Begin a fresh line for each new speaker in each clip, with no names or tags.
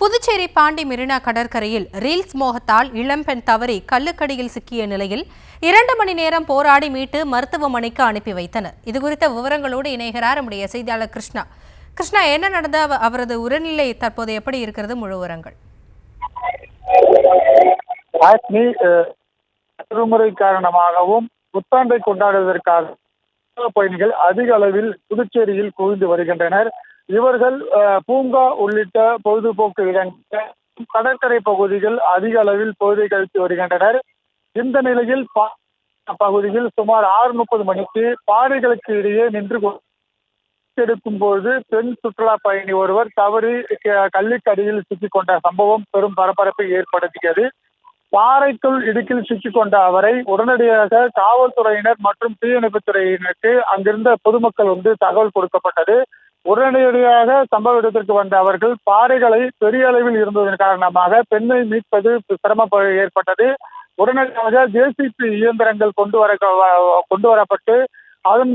புதுச்சேரி பாண்டி மெரினா கடற்கரையில் ரீல்ஸ் மோகத்தால் இளம்பெண் தவறி கல்லுக்கடியில் சிக்கிய நிலையில் 2 மணி நேரம் போராடி மீட்டு மருத்துவமனைக்கு அனுப்பி வைத்தனர். இதுகுறித்த விவரங்களோடு இணைகிறார் நம்முடைய செய்தியாளர் கிருஷ்ணா. கிருஷ்ணா, என்ன நடந்த அவரது உடல்நிலை தற்போது எப்படி இருக்கிறது? முழு விவரங்கள்.
விடுமுறை காரணமாகவும் புத்தாண்டை கொண்டாடுவதற்காக பயணிகள் அதிக அளவில் புதுச்சேரியில் குவிந்து வருகின்றனர். இவர்கள் பூங்கா உள்ளிட்ட பொழுதுபோக்கு இடங்கள், கடற்கரை பகுதிகள் அதிக அளவில் பொழுதை கழித்து வருகின்றனர். இந்த நிலையில் பகுதியில் சுமார் 6:30 மணிக்கு பாறைகளுக்கு இடையே நின்று எடுக்கும் போது பெண் சுற்றுலா பயணி ஒருவர் தவறி கல்லுக்கடியில் சிக்கிக் கொண்ட சம்பவம் பெரும் பரபரப்பை ஏற்படுத்தியது. பாறைக்குள் இடுக்கில் சிக்கிக் கொண்ட அவரை உடனடியாக காவல்துறையினர் மற்றும் தீயணைப்புத்துறையினருக்கு அங்கிருந்த பொதுமக்கள் தகவல் கொடுக்கப்பட்டது. உடனடியாக சம்பவ இடத்திற்கு வந்த அவர்கள் பாறைகளை பெரிய அளவில் இருந்ததன் காரணமாக பெண்ணை மீட்பது சிரமம் ஏற்பட்டது. உடனடியாக ஜேசிபி இயந்திரங்கள் கொண்டு வரப்பட்டு அதன்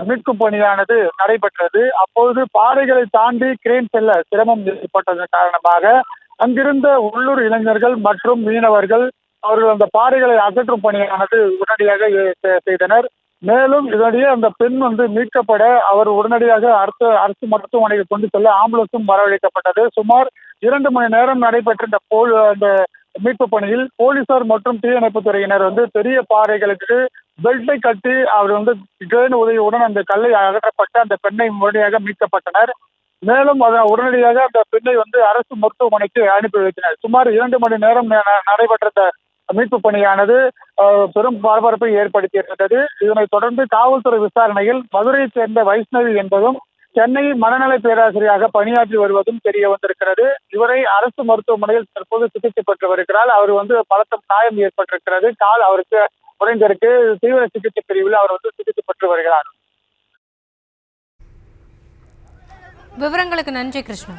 மீட்கும் பணியானது நடைபெற்றது. அப்போது பாறைகளை தாண்டி கிரேன் செல்ல சிரமம் ஏற்பட்டதன் காரணமாக அங்கிருந்த உள்ளூர் இளைஞர்கள் மற்றும் மீனவர்கள் அவர்கள் அந்த பாறைகளை அகற்றும் பணியானது உடனடியாக செய்தனர். மேலும் இதனிடையே அந்த பெண் மீட்கப்பட அவர் உடனடியாக அரசு மருத்துவமனைக்கு கொண்டு செல்ல ஆம்புலன்ஸும் வரவழைக்கப்பட்டது. சுமார் 2 மணி நேரம் நடைபெற்ற இந்த மீட்பு பணியில் போலீசார் மற்றும் தீயணைப்புத் துறையினர் பெரிய பாறைகளுக்கு பெல்ட்டை கட்டி அவர் கிரேன் உதவியுடன் அந்த கல்லை அகற்றப்பட்டு அந்த பெண்ணை உடனடியாக மீட்கப்பட்டனர். மேலும் உடனடியாக அந்த பெண்ணை அரசு மருத்துவமனைக்கு அனுப்பி வைத்தனர். சுமார் 2 மணி நேரம் நடைபெற்ற மீட்பு பணியானது பெரும் பரபரப்பை ஏற்படுத்தியிருந்தது. இதனைத் தொடர்ந்து காவல்துறை விசாரணையில் மதுரையைச் சேர்ந்த வைஷ்ணவி என்பதும் சென்னை மனநல பேராசிரியராக பணியாற்றி வருவதும் தெரிய வந்திருக்கிறது. இவரை அரசு மருத்துவமனையில் தற்போது சிகிச்சை பெற்று வருகிறார். அவர் பலத்த காயம் ஏற்பட்டிருக்கிறது. கால் அவருக்கு உடைந்திருக்கு. தீவிர சிகிச்சை பிரிவில் அவர் சிகிச்சை பெற்று வருகிறார்.
விவரங்களுக்கு நன்றி கிருஷ்ணா.